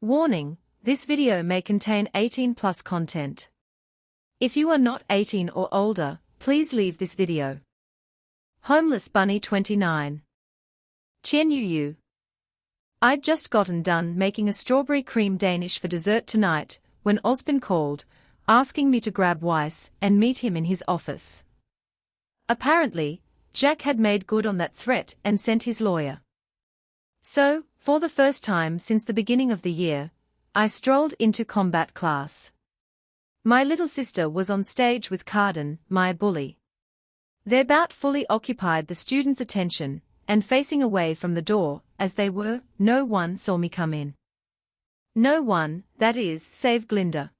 Warning, this video may contain 18+ content. If you are not 18 or older, please leave this video. Homeless Bunny 29. Chien Yu. I'd just gotten done making a strawberry cream Danish for dessert tonight, when Osborne called, asking me to grab Weiss and meet him in his office. Apparently, Jack had made good on that threat and sent his lawyer. So, for the first time since the beginning of the year, I strolled into combat class. My little sister was on stage with Carden, my bully. Their bout fully occupied the students' attention, and facing away from the door, as they were, no one saw me come in. No one, that is, save Glinda.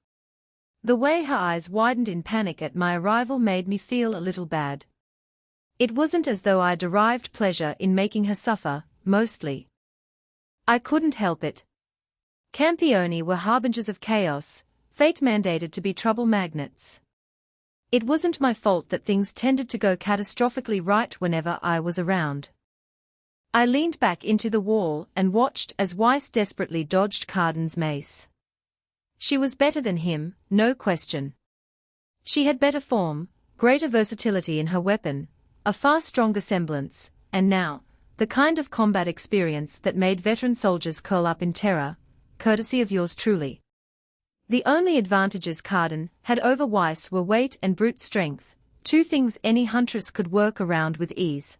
The way her eyes widened in panic at my arrival made me feel a little bad. It wasn't as though I derived pleasure in making her suffer, mostly. I couldn't help it. Campione were harbingers of chaos, fate mandated to be trouble magnets. It wasn't my fault that things tended to go catastrophically right whenever I was around. I leaned back into the wall and watched as Weiss desperately dodged Carden's mace. She was better than him, no question. She had better form, greater versatility in her weapon, a far stronger semblance, and now, the kind of combat experience that made veteran soldiers curl up in terror, courtesy of yours truly. The only advantages Carden had over Weiss were weight and brute strength, two things any huntress could work around with ease.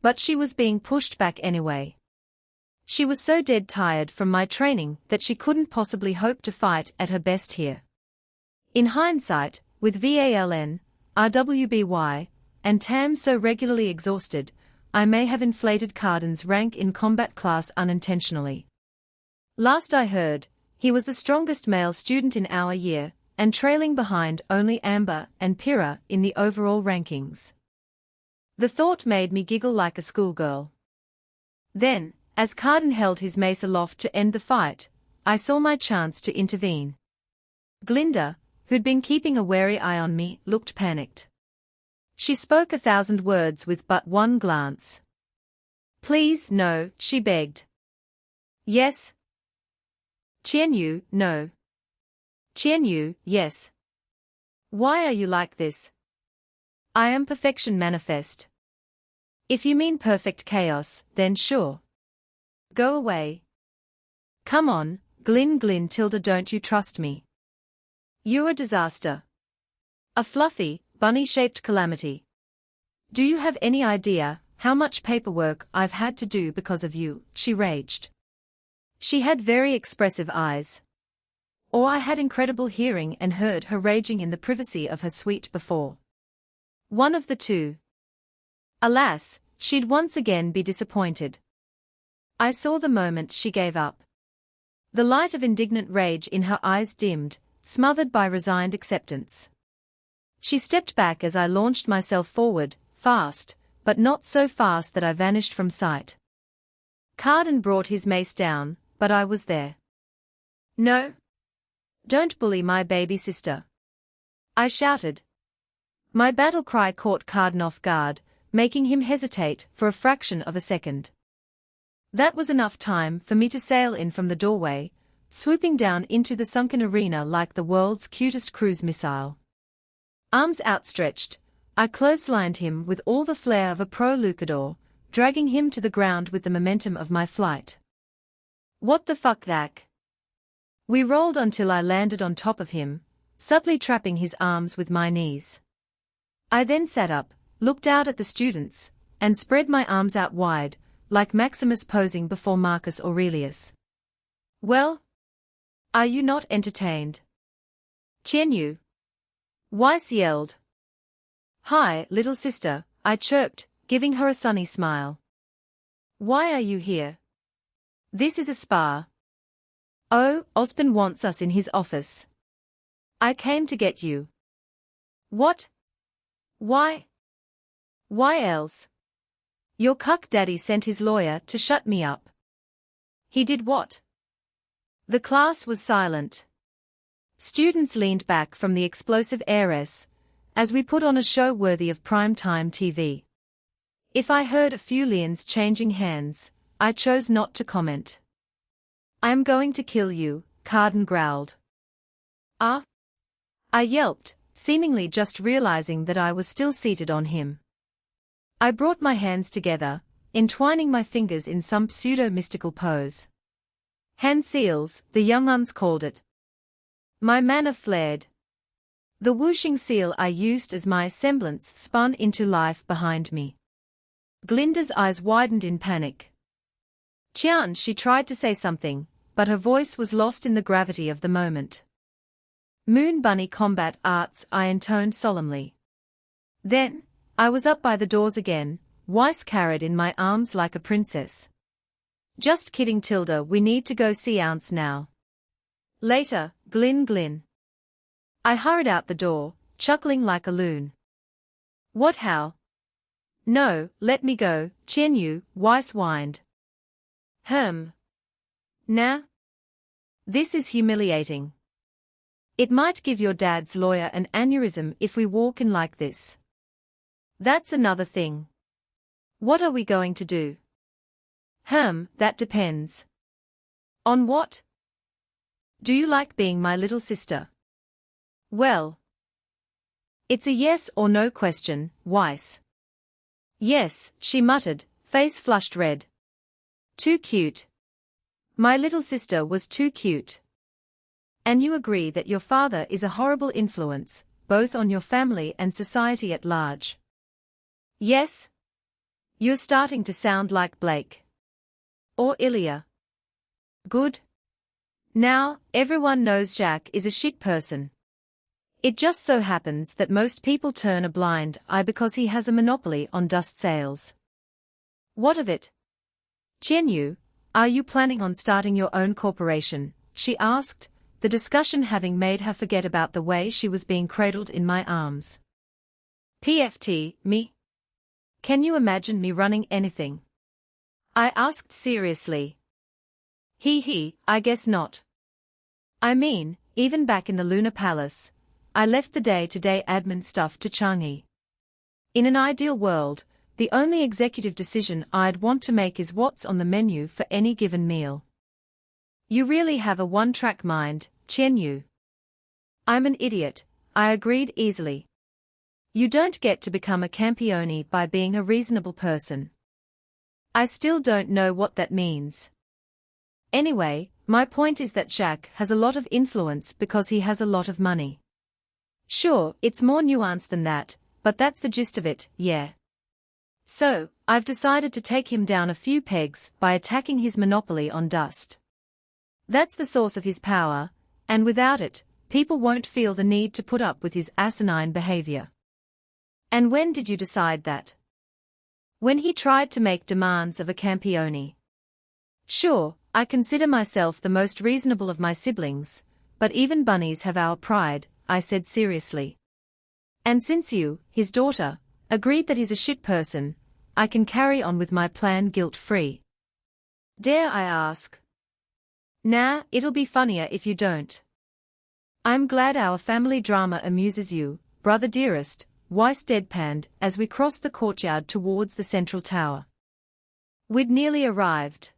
But she was being pushed back anyway. She was so dead tired from my training that she couldn't possibly hope to fight at her best here. In hindsight, with VALN, RWBY, and TAM so regularly exhausted, I may have inflated Carden's rank in combat class unintentionally. Last I heard, he was the strongest male student in our year, and trailing behind only Amber and Pyrrha in the overall rankings. The thought made me giggle like a schoolgirl. Then, as Carden held his mace aloft to end the fight, I saw my chance to intervene. Glinda, who'd been keeping a wary eye on me, looked panicked. She spoke 1,000 words with but one glance. "Please, no," she begged. "Yes." "Chien Yu, no." "Chien Yu, yes." "Why are you like this?" "I am perfection manifest." "If you mean perfect chaos, then sure. Go away." "Come on, Glyn Tilda, don't you trust me? You're a disaster. A fluffy, bunny-shaped calamity. Do you have any idea how much paperwork I've had to do because of you?" she raged. She had very expressive eyes. Or I had incredible hearing and heard her raging in the privacy of her suite before. One of the two. Alas, she'd once again be disappointed. I saw the moment she gave up. The light of indignant rage in her eyes dimmed, smothered by resigned acceptance. She stepped back as I launched myself forward, fast, but not so fast that I vanished from sight. Carden brought his mace down, but I was there. "No. Don't bully my baby sister," I shouted. My battle cry caught Carden off guard, making him hesitate for a fraction of a second. That was enough time for me to sail in from the doorway, swooping down into the sunken arena like the world's cutest cruise missile. Arms outstretched, I clotheslined him with all the flair of a pro luchador, dragging him to the ground with the momentum of my flight. "What the fuck, Zach?" We rolled until I landed on top of him, subtly trapping his arms with my knees. I then sat up, looked out at the students, and spread my arms out wide, like Maximus posing before Marcus Aurelius. "Well? Are you not entertained?" "Chien Yu," Weiss yelled. "Hi, little sister," I chirped, giving her a sunny smile. "Why are you here?" "This is a spar." "Oh, Osborne wants us in his office." "I came to get you." "What? Why? Why else?" "Your cuck daddy sent his lawyer to shut me up." "He did what?" The class was silent. Students leaned back from the explosive heiress, as we put on a show worthy of prime-time TV. If I heard a few liens changing hands, I chose not to comment. I am going to kill you, Carden growled. Ah! I yelped, seemingly just realizing that I was still seated on him. I brought my hands together, entwining my fingers in some pseudo-mystical pose. Hand seals, the young uns called it. My mana flared. The whooshing seal I used as my semblance spun into life behind me. Glinda's eyes widened in panic. Chian, she tried to say something, but her voice was lost in the gravity of the moment. Moon Bunny Combat Arts, I intoned solemnly. Then, I was up by the doors again, Weiss carried in my arms like a princess. Just kidding, Tilda, we need to go see Ounce now. Later, Glyn. I hurried out the door, chuckling like a loon. What, how? No, let me go, Qianyu, Weiss whined. Nah. This is humiliating. It might give your dad's lawyer an aneurysm if we walk in like this. That's another thing. What are we going to do? That depends. On what? Do you like being my little sister? Well, it's a yes or no question, Weiss. Yes, she muttered, face flushed red. Too cute. My little sister was too cute. And you agree that your father is a horrible influence, both on your family and society at large. Yes? You're starting to sound like Blake. Or Ilya. Good. Now, everyone knows Jack is a shit person. It just so happens that most people turn a blind eye because he has a monopoly on dust sales. What of it? Qianyu, are you planning on starting your own corporation? She asked, the discussion having made her forget about the way she was being cradled in my arms. PFT, me? Can you imagine me running anything? I asked seriously. I guess not. I mean, even back in the Lunar Palace, I left the day-to-day admin stuff to Chang'e. In an ideal world, the only executive decision I'd want to make is what's on the menu for any given meal. You really have a one-track mind, Qianyu. I'm an idiot, I agreed easily. You don't get to become a Campione by being a reasonable person. I still don't know what that means. Anyway, my point is that Jack has a lot of influence because he has a lot of money. Sure, it's more nuanced than that, but that's the gist of it, yeah. So, I've decided to take him down a few pegs by attacking his monopoly on dust. That's the source of his power, and without it, people won't feel the need to put up with his asinine behavior. And when did you decide that? When he tried to make demands of a Campione. Sure, I consider myself the most reasonable of my siblings, but even bunnies have our pride, I said seriously. And since you, his daughter, agreed that he's a shit person, I can carry on with my plan guilt-free. Dare I ask? Nah, it'll be funnier if you don't. I'm glad our family drama amuses you, brother dearest, Weiss deadpanned as we crossed the courtyard towards the central tower. We'd nearly arrived.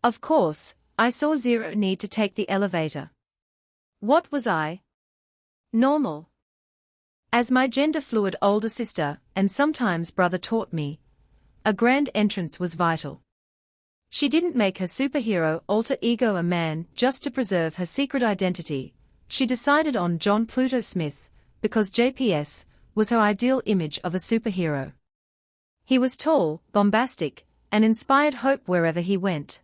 Of course, I saw zero need to take the elevator. What was I? Normal. As my gender-fluid older sister, and sometimes brother taught me, a grand entrance was vital. She didn't make her superhero alter ego a man just to preserve her secret identity. She decided on John Pluto Smith, because JPS was her ideal image of a superhero. He was tall, bombastic, and inspired hope wherever he went.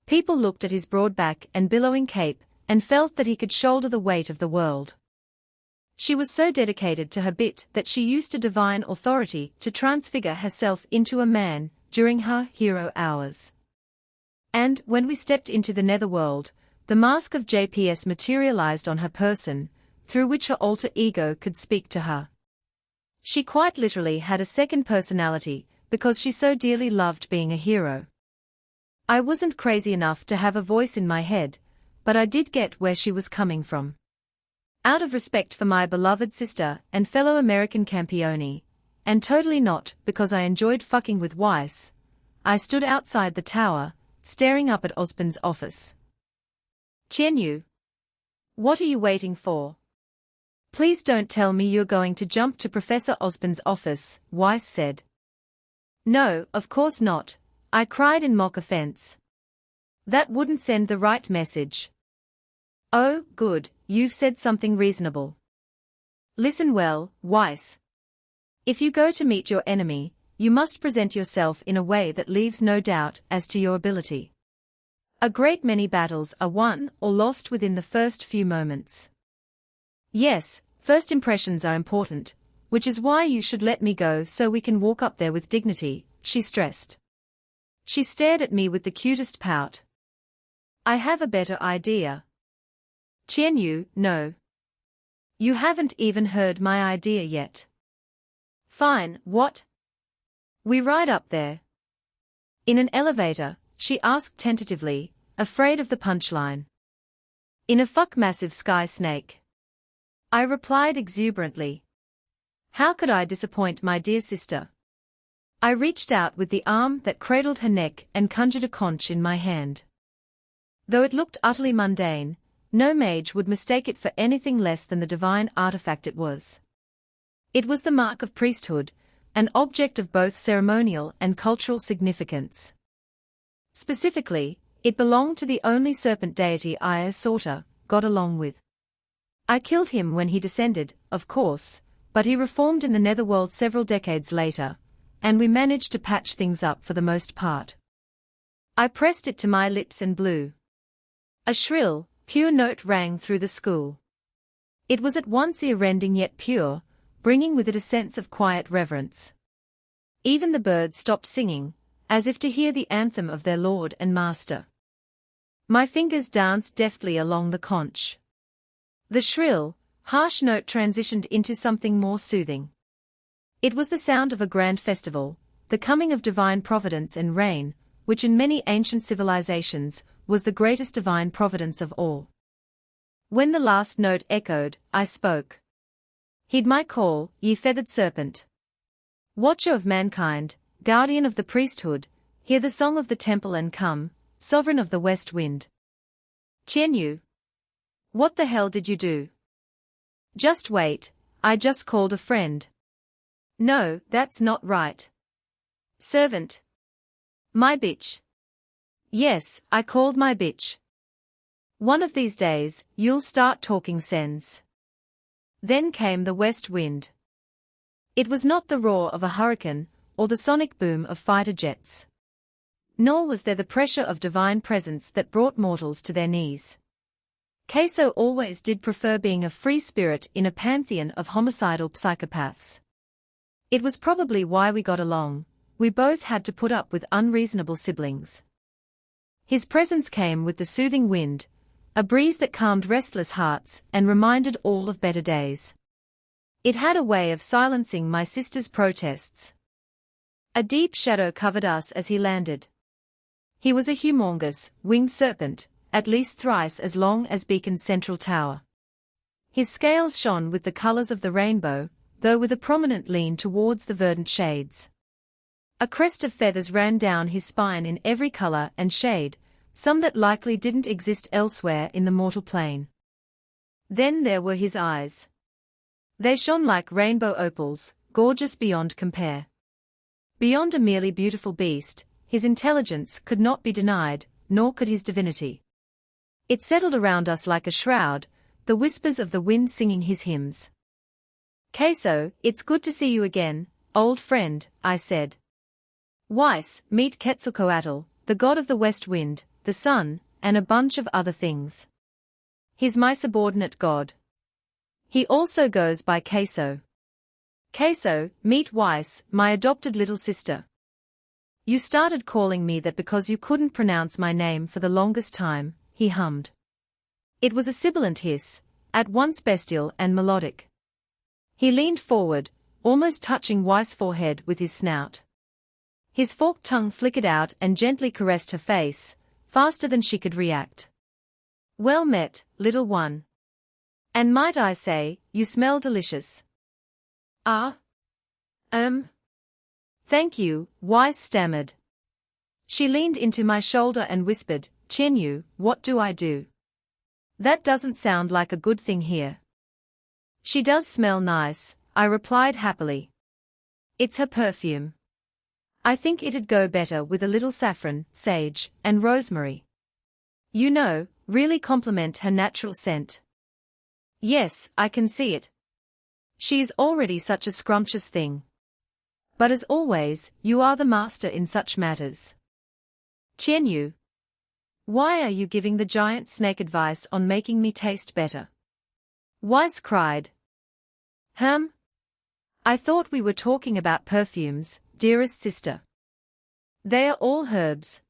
People looked at his broad back and billowing cape, and felt that he could shoulder the weight of the world. She was so dedicated to her bit that she used a divine authority to transfigure herself into a man during her hero hours. And, when we stepped into the netherworld, the mask of JPS materialized on her person, through which her alter ego could speak to her. She quite literally had a second personality, because she so dearly loved being a hero. I wasn't crazy enough to have a voice in my head, but I did get where she was coming from. Out of respect for my beloved sister and fellow American Campione, and totally not because I enjoyed fucking with Weiss, I stood outside the tower, staring up at Osborne's office. Qianyu. What are you waiting for? Please don't tell me you're going to jump to Professor Osborne's office, Weiss said. No, of course not, I cried in mock offense. That wouldn't send the right message. Oh, good, you've said something reasonable. Listen well, Weiss. If you go to meet your enemy, you must present yourself in a way that leaves no doubt as to your ability. A great many battles are won or lost within the first few moments. Yes, first impressions are important, which is why you should let me go so we can walk up there with dignity, she stressed. She stared at me with the cutest pout. I have a better idea. Qianyu, no. You haven't even heard my idea yet. Fine, what? We ride up there. In an elevator, she asked tentatively, afraid of the punchline. In a fuck massive sky snake. I replied exuberantly. How could I disappoint my dear sister? I reached out with the arm that cradled her neck and conjured a conch in my hand. Though it looked utterly mundane, no mage would mistake it for anything less than the divine artifact it was. It was the mark of priesthood, an object of both ceremonial and cultural significance. Specifically, it belonged to the only serpent deity I, sorta, got along with. I killed him when he descended, of course, but he reformed in the netherworld several decades later, and we managed to patch things up for the most part. I pressed it to my lips and blew. A shrill, pure note rang through the school. It was at once ear-rending yet pure, bringing with it a sense of quiet reverence. Even the birds stopped singing, as if to hear the anthem of their lord and master. My fingers danced deftly along the conch. The shrill, harsh note transitioned into something more soothing. It was the sound of a grand festival, the coming of divine providence and rain, which in many ancient civilizations was the greatest divine providence of all. When the last note echoed, I spoke. Heed my call, ye feathered serpent. Watcher of mankind, guardian of the priesthood, hear the song of the temple and come, sovereign of the west wind. Qianyu. What the hell did you do? Just wait, I just called a friend. No, that's not right. Servant. My bitch. Yes, I called my bitch. One of these days, you'll start talking sense. Then came the west wind. It was not the roar of a hurricane, or the sonic boom of fighter jets. Nor was there the pressure of divine presence that brought mortals to their knees. Queso always did prefer being a free spirit in a pantheon of homicidal psychopaths. It was probably why we got along, we both had to put up with unreasonable siblings. His presence came with the soothing wind, a breeze that calmed restless hearts and reminded all of better days. It had a way of silencing my sister's protests. A deep shadow covered us as he landed. He was a humongous, winged serpent, at least thrice as long as Beacon's central tower. His scales shone with the colors of the rainbow, though with a prominent lean towards the verdant shades. A crest of feathers ran down his spine in every color and shade, some that likely didn't exist elsewhere in the mortal plane. Then there were his eyes. They shone like rainbow opals, gorgeous beyond compare. Beyond a merely beautiful beast, his intelligence could not be denied, nor could his divinity. It settled around us like a shroud, the whispers of the wind singing his hymns. Queso, it's good to see you again, old friend, I said. Weiss, meet Quetzalcoatl, the god of the west wind, the sun, and a bunch of other things. He's my subordinate god. He also goes by Queso. Queso, meet Weiss, my adopted little sister. You started calling me that because you couldn't pronounce my name for the longest time, he hummed. It was a sibilant hiss, at once bestial and melodic. He leaned forward, almost touching Weiss' forehead with his snout. His forked tongue flickered out and gently caressed her face, faster than she could react. Well met, little one. And might I say, you smell delicious. Ah? Thank you, Weiss stammered. She leaned into my shoulder and whispered, "Qianyu, what do I do? That doesn't sound like a good thing here." "She does smell nice," I replied happily. "It's her perfume. I think it'd go better with a little saffron, sage, and rosemary. You know, really complement her natural scent." "Yes, I can see it. She is already such a scrumptious thing. But as always, you are the master in such matters." "Qianyu, why are you giving the giant snake advice on making me taste better?" Weiss cried. I thought we were talking about perfumes, dearest sister. They are all herbs.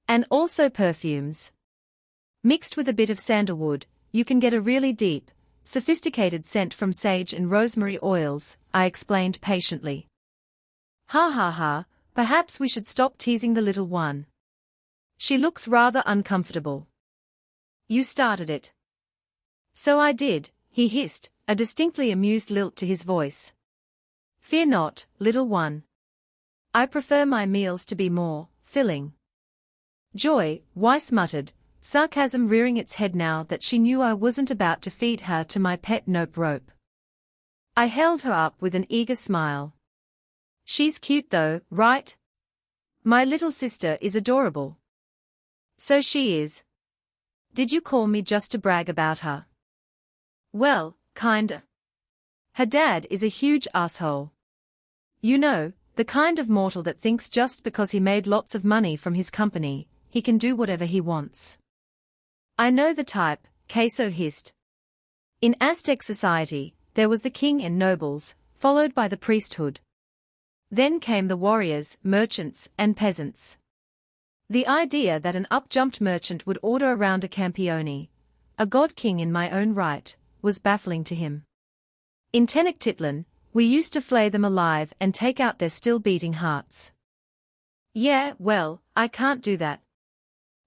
And also perfumes. Mixed with a bit of sandalwood, you can get a really deep, sophisticated scent from sage and rosemary oils, I explained patiently. Ha ha ha, perhaps we should stop teasing the little one. She looks rather uncomfortable. You started it. So I did, he hissed, a distinctly amused lilt to his voice. Fear not, little one. I prefer my meals to be more filling. Joy, Weiss muttered, sarcasm rearing its head now that she knew I wasn't about to feed her to my pet nope rope. I held her up with an eager smile. She's cute though, right? My little sister is adorable. So she is. Did you call me just to brag about her? Well, kinda. Her dad is a huge asshole. You know, the kind of mortal that thinks just because he made lots of money from his company, he can do whatever he wants. I know the type, Queso hissed. In Aztec society, there was the king and nobles, followed by the priesthood. Then came the warriors, merchants, and peasants. The idea that an up-jumped merchant would order around a Campione, a god-king in my own right, was baffling to him. In Tenochtitlan, we used to flay them alive and take out their still-beating hearts. Yeah, well, I can't do that.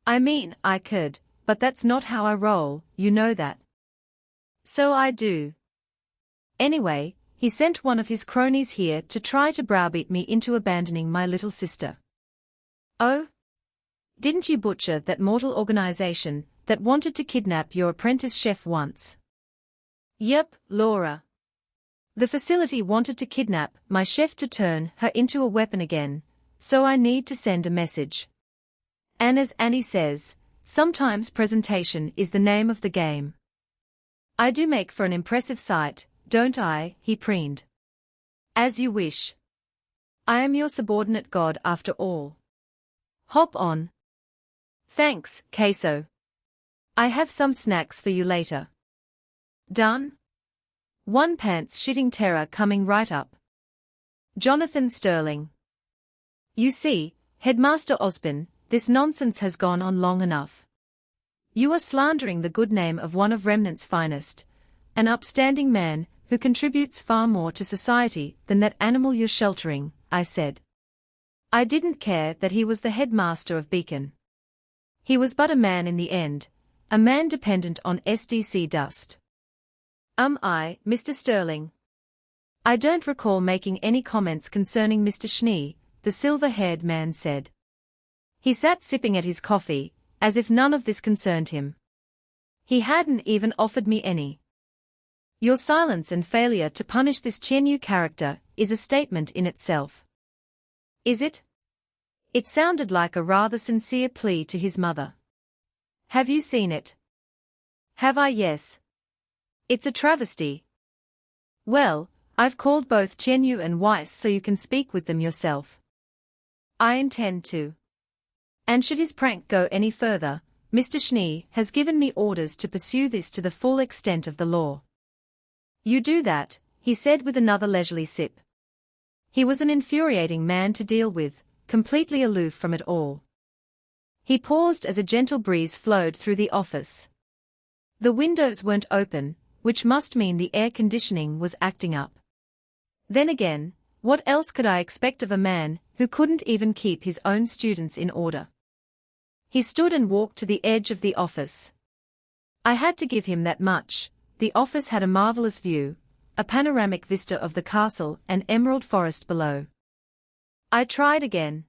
I mean, I could, but that's not how I roll, you know that. So I do. Anyway, he sent one of his cronies here to try to browbeat me into abandoning my little sister. Oh? Didn't you butcher that mortal organization that wanted to kidnap your apprentice chef once? Yep, Laura. The facility wanted to kidnap my chef to turn her into a weapon again, so I need to send a message. And as Annie says, sometimes presentation is the name of the game. I do make for an impressive sight, don't I? He preened. As you wish. I am your subordinate god after all. Hop on. Thanks, Queso. I have some snacks for you later. Done? One pants shitting terror coming right up. Jonathan Sterling. You see, Headmaster Osborne, this nonsense has gone on long enough. You are slandering the good name of one of Remnant's finest, an upstanding man who contributes far more to society than that animal you're sheltering, I said. I didn't care that he was the headmaster of Beacon. He was but a man in the end, a man dependent on SDC dust. Mr. Sterling. I don't recall making any comments concerning Mr. Schnee, the silver-haired man said. He sat sipping at his coffee, as if none of this concerned him. He hadn't even offered me any. Your silence and failure to punish this Qianyu character is a statement in itself. Is it? It sounded like a rather sincere plea to his mother. Have you seen it? Have I? Yes. It's a travesty. Well, I've called both Qianyu and Weiss so you can speak with them yourself. I intend to. And should his prank go any further, Mr. Schnee has given me orders to pursue this to the full extent of the law. You do that, he said with another leisurely sip. He was an infuriating man to deal with, completely aloof from it all. He paused as a gentle breeze flowed through the office. The windows weren't open, which must mean the air conditioning was acting up. Then again, what else could I expect of a man who couldn't even keep his own students in order? He stood and walked to the edge of the office. I had to give him that much. The office had a marvelous view, a panoramic vista of the castle and emerald forest below. I tried again.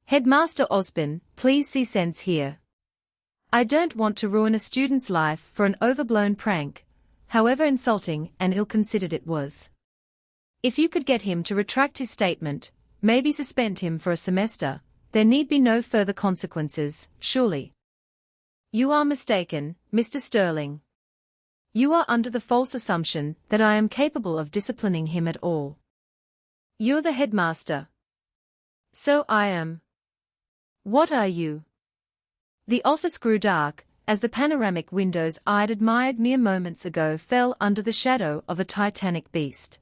Headmaster Osborne, please see sense here. I don't want to ruin a student's life for an overblown prank, however insulting and ill-considered it was. If you could get him to retract his statement, maybe suspend him for a semester, there need be no further consequences, surely. You are mistaken, Mr. Sterling. You are under the false assumption that I am capable of disciplining him at all. You're the headmaster. So I am. What are you? The office grew dark, as the panoramic windows I'd admired mere moments ago fell under the shadow of a titanic beast.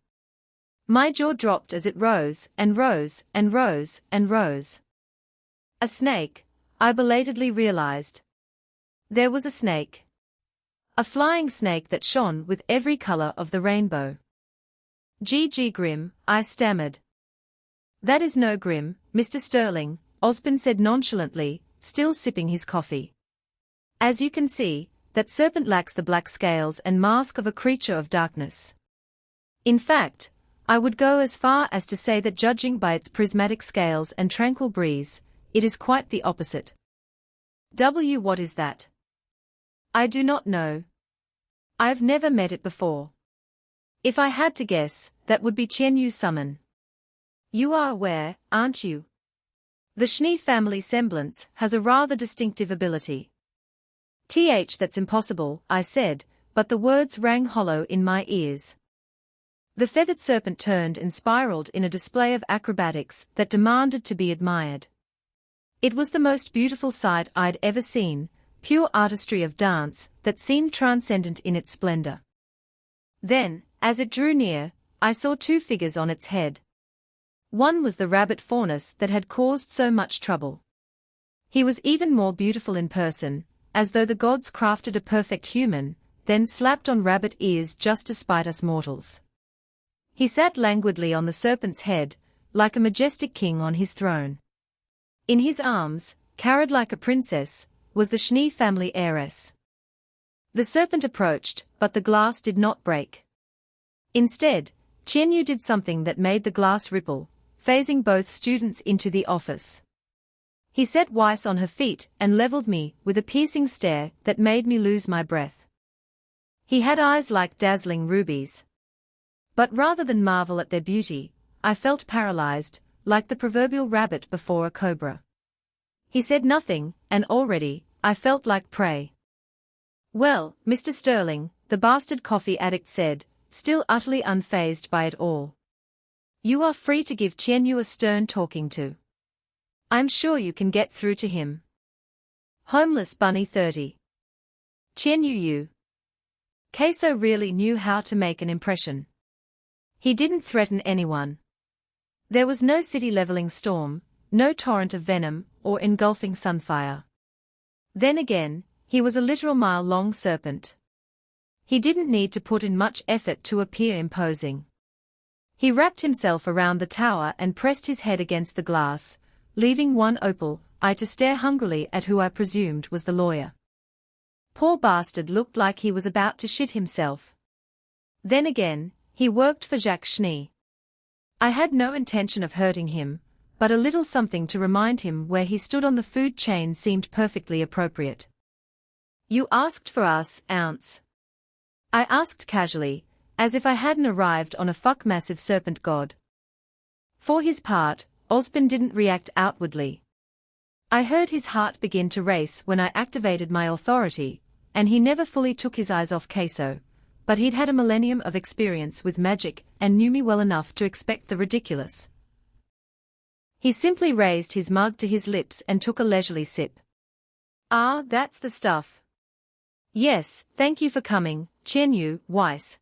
My jaw dropped as it rose and rose and rose and rose. A snake, I belatedly realized. There was a snake. A flying snake that shone with every color of the rainbow. G.G. Grim, I stammered. That is no Grim, Mr. Sterling, Osborne said nonchalantly, still sipping his coffee. As you can see, that serpent lacks the black scales and mask of a creature of darkness. In fact, I would go as far as to say that judging by its prismatic scales and tranquil breeze, it is quite the opposite. What is that? I do not know. I've never met it before. If I had to guess, that would be Qianyu's summon. You are aware, aren't you? The Schnee family semblance has a rather distinctive ability. That's impossible, I said, but the words rang hollow in my ears. The feathered serpent turned and spiraled in a display of acrobatics that demanded to be admired. It was the most beautiful sight I'd ever seen, pure artistry of dance that seemed transcendent in its splendor. Then, as it drew near, I saw two figures on its head. One was the rabbit faunus that had caused so much trouble. He was even more beautiful in person, as though the gods crafted a perfect human, then slapped on rabbit ears just to spite us mortals. He sat languidly on the serpent's head, like a majestic king on his throne. In his arms, carried like a princess, was the Schnee family heiress. The serpent approached, but the glass did not break. Instead, Qianyu did something that made the glass ripple, phasing both students into the office. He set Weiss on her feet and leveled me with a piercing stare that made me lose my breath. He had eyes like dazzling rubies. But rather than marvel at their beauty, I felt paralyzed, like the proverbial rabbit before a cobra. He said nothing, and already, I felt like prey. Well, Mr. Sterling, the bastard coffee addict said, still utterly unfazed by it all. You are free to give Qianyu a stern talking to. I'm sure you can get through to him. Homeless Bunny 30. Qianyu Yu. Queso really knew how to make an impression. He didn't threaten anyone. There was no city-leveling storm, no torrent of venom, or engulfing sunfire. Then again, he was a literal mile-long serpent. He didn't need to put in much effort to appear imposing. He wrapped himself around the tower and pressed his head against the glass, leaving one opal eye to stare hungrily at who I presumed was the lawyer. Poor bastard looked like he was about to shit himself. Then again, he worked for Jacques Schnee. I had no intention of hurting him, but a little something to remind him where he stood on the food chain seemed perfectly appropriate. You asked for us, ounce. I asked casually, as if I hadn't arrived on a massive serpent god. For his part, Osborne didn't react outwardly. I heard his heart begin to race when I activated my authority, and he never fully took his eyes off Queso, but he'd had a millennium of experience with magic and knew me well enough to expect the ridiculous. He simply raised his mug to his lips and took a leisurely sip. Ah, that's the stuff. Yes, thank you for coming, Qianyu, Weiss.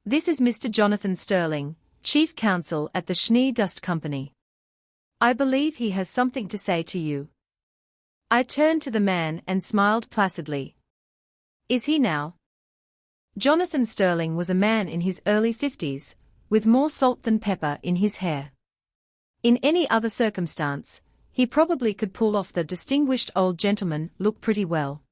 This is Mr. Jonathan Sterling, Chief Counsel at the Schnee Dust Company. I believe he has something to say to you. I turned to the man and smiled placidly. Is he now? Jonathan Sterling was a man in his early 50s, with more salt than pepper in his hair. In any other circumstance, he probably could pull off the distinguished old gentleman look pretty well.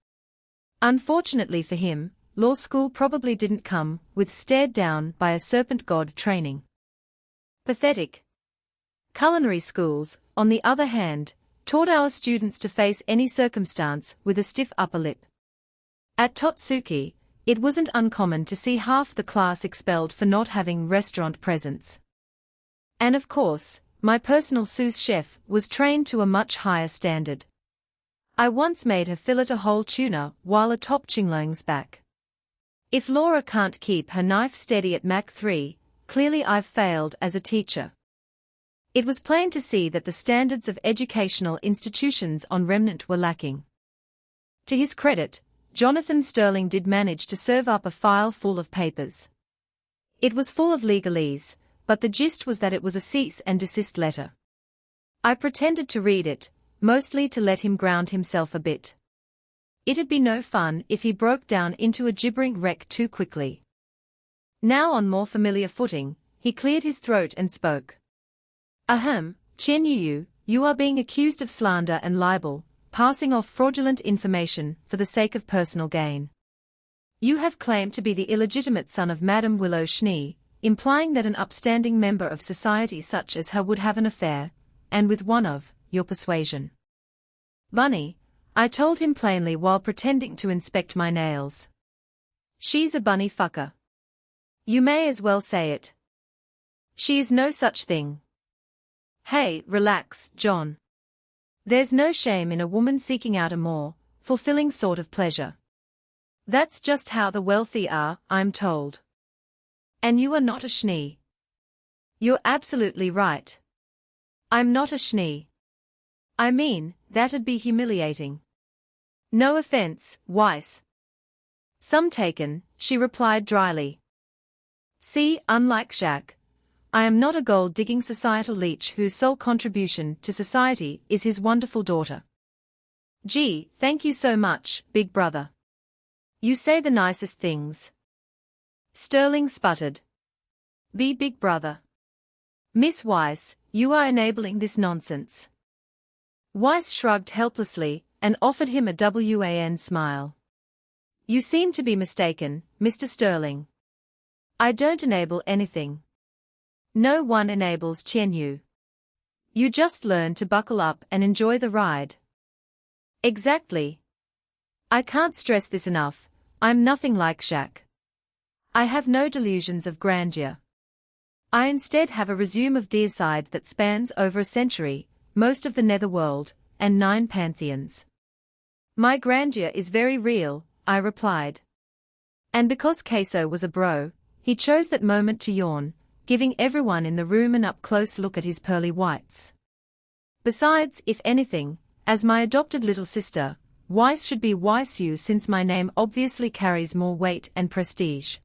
Unfortunately for him, law school probably didn't come with stared down by a serpent god training. Pathetic. Culinary schools, on the other hand, taught our students to face any circumstance with a stiff upper lip. At Totsuki, it wasn't uncommon to see half the class expelled for not having restaurant presence. And of course, my personal sous chef was trained to a much higher standard. I once made her fillet a whole tuna while atop Qingluang's back. If Laura can't keep her knife steady at Mach 3, clearly I've failed as a teacher. It was plain to see that the standards of educational institutions on Remnant were lacking. To his credit, Jonathan Sterling did manage to serve up a file full of papers. It was full of legalese, but the gist was that it was a cease and desist letter. I pretended to read it, mostly to let him ground himself a bit. It'd be no fun if he broke down into a gibbering wreck too quickly. Now on more familiar footing, he cleared his throat and spoke. Ahem, Chen Yu, you are being accused of slander and libel, passing off fraudulent information for the sake of personal gain. You have claimed to be the illegitimate son of Madame Willow Schnee, implying that an upstanding member of society such as her would have an affair, and with one of your persuasion. Bunny, I told him plainly while pretending to inspect my nails. She's a bunny fucker. You may as well say it. She is no such thing. Hey, relax, John. There's no shame in a woman seeking out a more fulfilling sort of pleasure. That's just how the wealthy are, I'm told. And you are not a Schnee. You're absolutely right. I'm not a Schnee. I mean, that'd be humiliating. No offense, Weiss. Some taken, she replied dryly. See, unlike Jacques, I am not a gold-digging societal leech whose sole contribution to society is his wonderful daughter. Gee, thank you so much, big brother. You say the nicest things. Sterling sputtered. Be big brother. Miss Weiss, you are enabling this nonsense. Weiss shrugged helplessly and offered him a WAN smile. You seem to be mistaken, Mr. Sterling. I don't enable anything. No one enables Chen Yu. You just learn to buckle up and enjoy the ride. Exactly. I can't stress this enough, I'm nothing like Jacques. I have no delusions of grandeur. I instead have a resume of deicide that spans over a century, most of the netherworld, and 9 pantheons. My grandeur is very real, I replied. And because Queso was a bro, he chose that moment to yawn, giving everyone in the room an up-close look at his pearly whites. Besides, if anything, as my adopted little sister, Weiss should be Weissu since my name obviously carries more weight and prestige.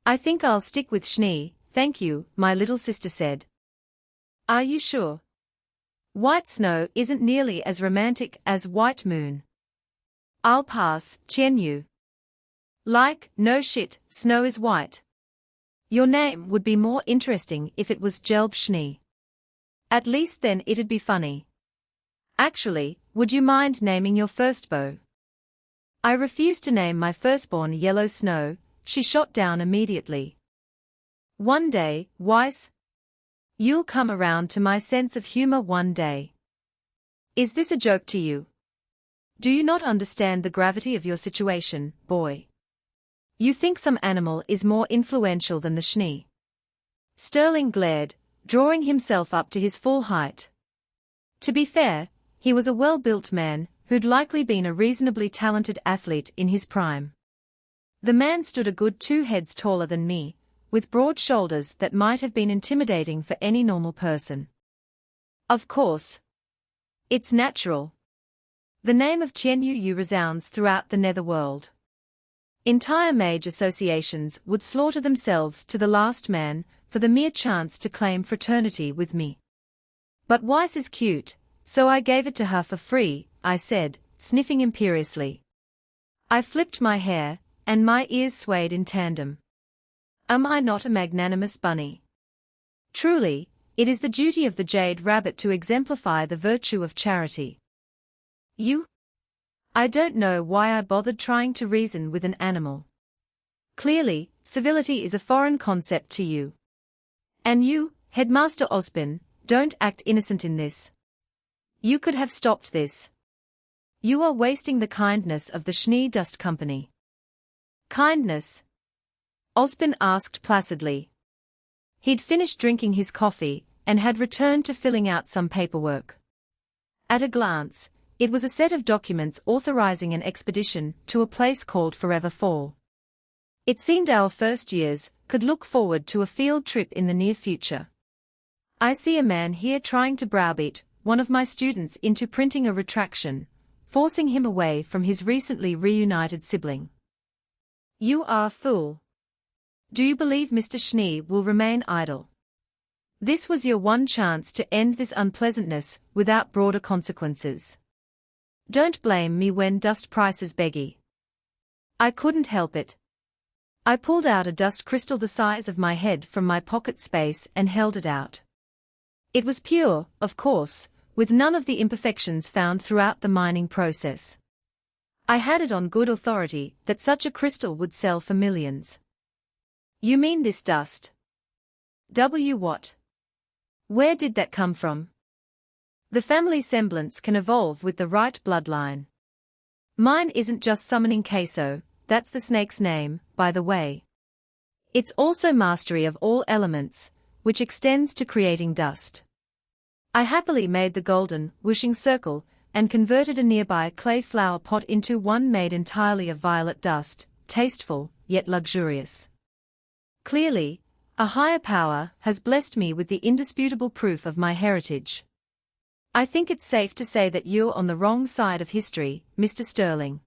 I think I'll stick with Schnee, thank you, my little sister said. Are you sure? White snow isn't nearly as romantic as white moon. I'll pass, Chen Yu. Like, no shit, snow is white. Your name would be more interesting if it was Gelb Schnee. At least then it'd be funny. Actually, would you mind naming your first beau? I refused to name my firstborn Yellow Snow, she shot down immediately. One day, Weiss. You'll come around to my sense of humor one day. Is this a joke to you? Do you not understand the gravity of your situation, boy? You think some animal is more influential than the Schnee? Sterling glared, drawing himself up to his full height. To be fair, he was a well-built man, who'd likely been a reasonably talented athlete in his prime. The man stood a good 2 heads taller than me, with broad shoulders that might have been intimidating for any normal person. Of course. It's natural. The name of Chen Yu resounds throughout the netherworld. Entire mage associations would slaughter themselves to the last man for the mere chance to claim fraternity with me. But Weiss is cute, so I gave it to her for free, I said, sniffing imperiously. I flipped my hair, and my ears swayed in tandem. Am I not a magnanimous bunny? Truly, it is the duty of the jade rabbit to exemplify the virtue of charity. You? I don't know why I bothered trying to reason with an animal. Clearly, civility is a foreign concept to you. And you, Headmaster Osborne, don't act innocent in this. You could have stopped this. You are wasting the kindness of the Schnee Dust Company. Kindness? Osborne asked placidly. He'd finished drinking his coffee, and had returned to filling out some paperwork. At a glance, it was a set of documents authorizing an expedition to a place called Forever Fall. It seemed our first years could look forward to a field trip in the near future. I see a man here trying to browbeat one of my students into printing a retraction, forcing him away from his recently reunited sibling. You are a fool. Do you believe Mr. Schnee will remain idle? This was your one chance to end this unpleasantness without broader consequences. Don't blame me when dust prices beggy. I couldn't help it. I pulled out a dust crystal the size of my head from my pocket space and held it out. It was pure, of course, with none of the imperfections found throughout the mining process. I had it on good authority that such a crystal would sell for millions. You mean this dust? What? Where did that come from? The family semblance can evolve with the right bloodline. Mine isn't just summoning queso, that's the snake's name, by the way. It's also mastery of all elements, which extends to creating dust. I happily made the golden, whooshing circle, and converted a nearby clay flower pot into one made entirely of violet dust, tasteful, yet luxurious. Clearly, a higher power has blessed me with the indisputable proof of my heritage. I think it's safe to say that you're on the wrong side of history, Mr. Sterling.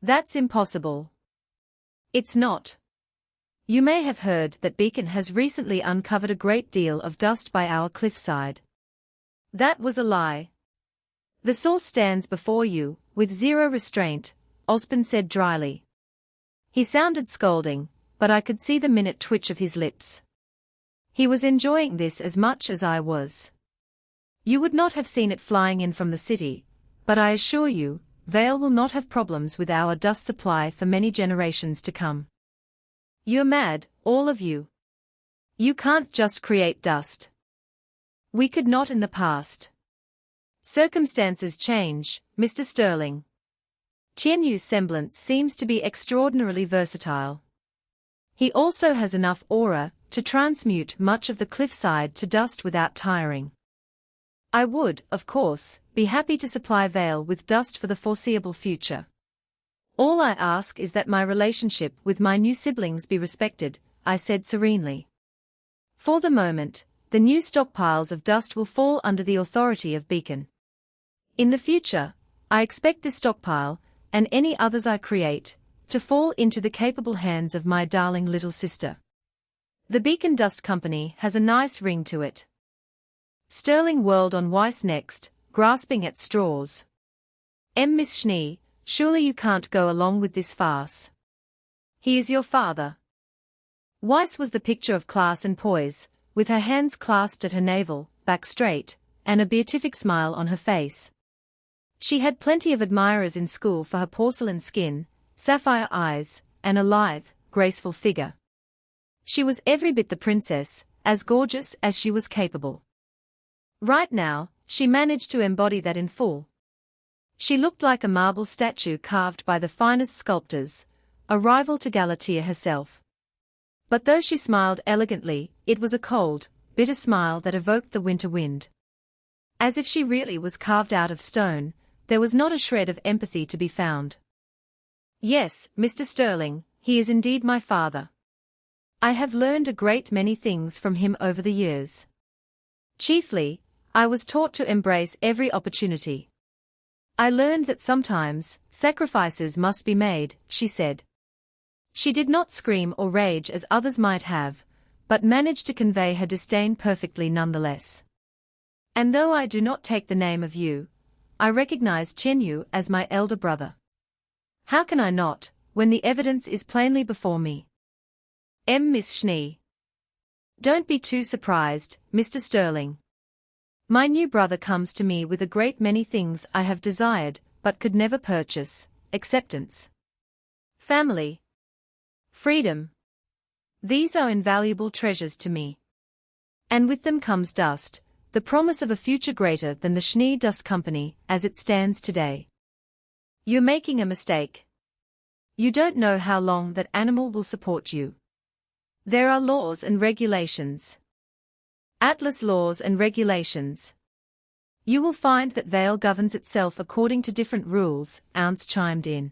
That's impossible. It's not. You may have heard that Beacon has recently uncovered a great deal of dust by our cliffside. That was a lie. The source stands before you, with zero restraint, Osborne said dryly. He sounded scolding, but I could see the minute twitch of his lips. He was enjoying this as much as I was. You would not have seen it flying in from the city, but I assure you, Vale will not have problems with our dust supply for many generations to come. You're mad, all of you. You can't just create dust. We could not in the past. Circumstances change, Mr. Sterling. Qianyu's semblance seems to be extraordinarily versatile. He also has enough aura to transmute much of the cliffside to dust without tiring. I would, of course, be happy to supply Vale with dust for the foreseeable future. All I ask is that my relationship with my new siblings be respected, I said serenely. For the moment, the new stockpiles of dust will fall under the authority of Beacon. In the future, I expect this stockpile, and any others I create, to fall into the capable hands of my darling little sister. The Beacon Dust Company has a nice ring to it. Sterling whirled on Weiss next, grasping at straws. Miss Schnee, surely you can't go along with this farce. He is your father. Weiss was the picture of class and poise, with her hands clasped at her navel, back straight, and a beatific smile on her face. She had plenty of admirers in school for her porcelain skin, sapphire eyes, and a lithe, graceful figure. She was every bit the princess, as gorgeous as she was capable. Right now, she managed to embody that in full. She looked like a marble statue carved by the finest sculptors, a rival to Galatea herself. But though she smiled elegantly, it was a cold, bitter smile that evoked the winter wind. As if she really was carved out of stone, there was not a shred of empathy to be found. Yes, Mr. Sterling, he is indeed my father. I have learned a great many things from him over the years. Chiefly, I was taught to embrace every opportunity. I learned that sometimes, sacrifices must be made, she said. She did not scream or rage as others might have, but managed to convey her disdain perfectly nonetheless. And though I do not take the name of you, I recognize Qianyu as my elder brother. How can I not, when the evidence is plainly before me? Miss Schnee. Don't be too surprised, Mr. Sterling. My new brother comes to me with a great many things I have desired, but could never purchase: acceptance, family, freedom. These are invaluable treasures to me. And with them comes dust, the promise of a future greater than the Schnee Dust Company as it stands today. You're making a mistake. You don't know how long that animal will support you. There are laws and regulations. Atlas laws and regulations. You will find that Vale governs itself according to different rules, Ounce chimed in.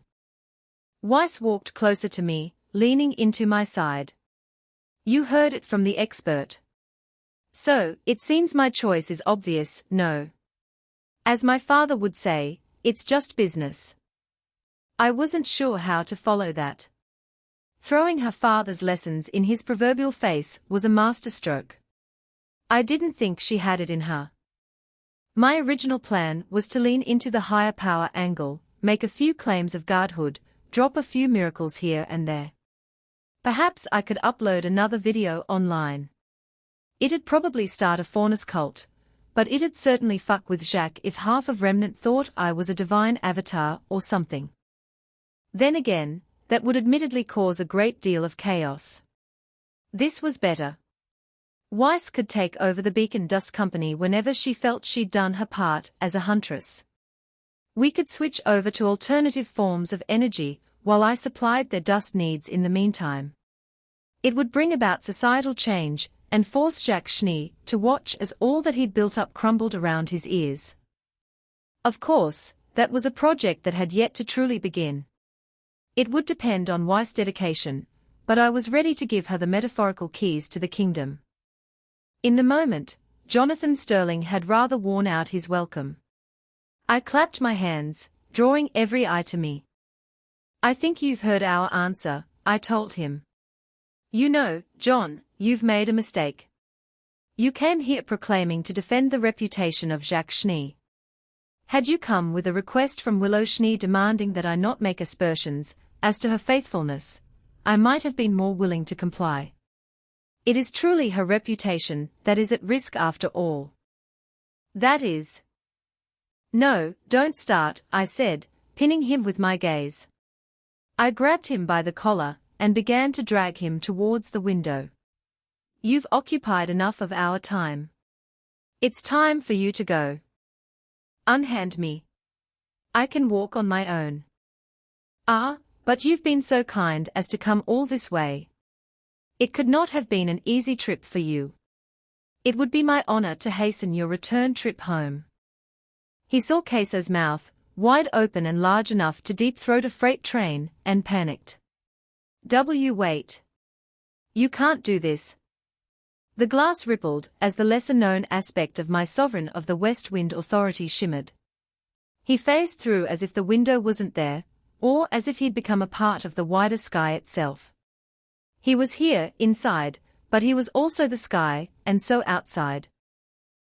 Weiss walked closer to me, leaning into my side. You heard it from the expert. So, it seems my choice is obvious, no. As my father would say, it's just business. I wasn't sure how to follow that. Throwing her father's lessons in his proverbial face was a masterstroke. I didn't think she had it in her. My original plan was to lean into the higher power angle, make a few claims of godhood, drop a few miracles here and there. Perhaps I could upload another video online. It'd probably start a faunus cult, but it'd certainly fuck with Jacques if half of Remnant thought I was a divine avatar or something. Then again, that would admittedly cause a great deal of chaos. This was better. Weiss could take over the Beacon Dust Company whenever she felt she'd done her part as a huntress. We could switch over to alternative forms of energy while I supplied their dust needs in the meantime. It would bring about societal change and force Jacques Schnee to watch as all that he'd built up crumbled around his ears. Of course, that was a project that had yet to truly begin. It would depend on Weiss' dedication, but I was ready to give her the metaphorical keys to the kingdom. In the moment, Jonathan Sterling had rather worn out his welcome. I clapped my hands, drawing every eye to me. I think you've heard our answer, I told him. You know, John, you've made a mistake. You came here proclaiming to defend the reputation of Jacques Schnee. Had you come with a request from Willow Schnee demanding that I not make aspersions as to her faithfulness, I might have been more willing to comply. It is truly her reputation that is at risk after all. That is. No, don't start, I said, pinning him with my gaze. I grabbed him by the collar and began to drag him towards the window. You've occupied enough of our time. It's time for you to go. Unhand me. I can walk on my own. Ah, but you've been so kind as to come all this way. It could not have been an easy trip for you. It would be my honor to hasten your return trip home. He saw Queso's mouth, wide open and large enough to deep-throat a freight train, and panicked. Wait. You can't do this. The glass rippled as the lesser-known aspect of my sovereign of the West Wind Authority shimmered. He phased through as if the window wasn't there, or as if he'd become a part of the wider sky itself. He was here, inside, but he was also the sky, and so outside.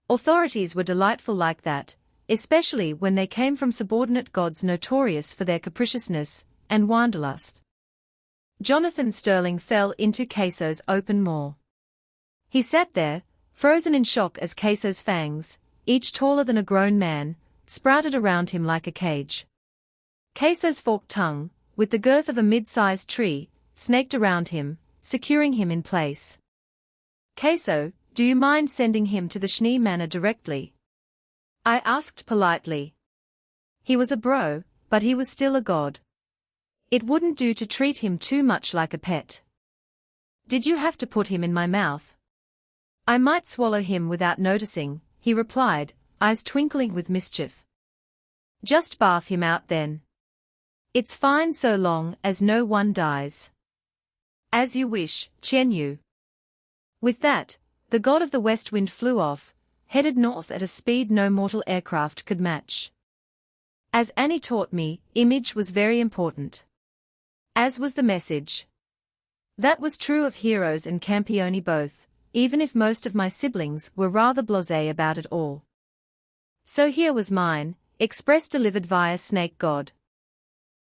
Authorities were delightful like that, especially when they came from subordinate gods notorious for their capriciousness and wanderlust. Jonathan Sterling fell into Queso's open maw. He sat there, frozen in shock as Queso's fangs, each taller than a grown man, sprouted around him like a cage. Queso's forked tongue, with the girth of a mid-sized tree, snaked around him, securing him in place. Queso, do you mind sending him to the Schnee Manor directly? I asked politely. He was a bro, but he was still a god. It wouldn't do to treat him too much like a pet. Did you have to put him in my mouth? I might swallow him without noticing, he replied, eyes twinkling with mischief. Just barf him out then. It's fine so long as no one dies. As you wish, Chen Yu. With that, the god of the west wind flew off, headed north at a speed no mortal aircraft could match. As Annie taught me, image was very important. As was the message. That was true of Heroes and Campione both, even if most of my siblings were rather blasé about it all. So here was mine, express delivered via Snake God.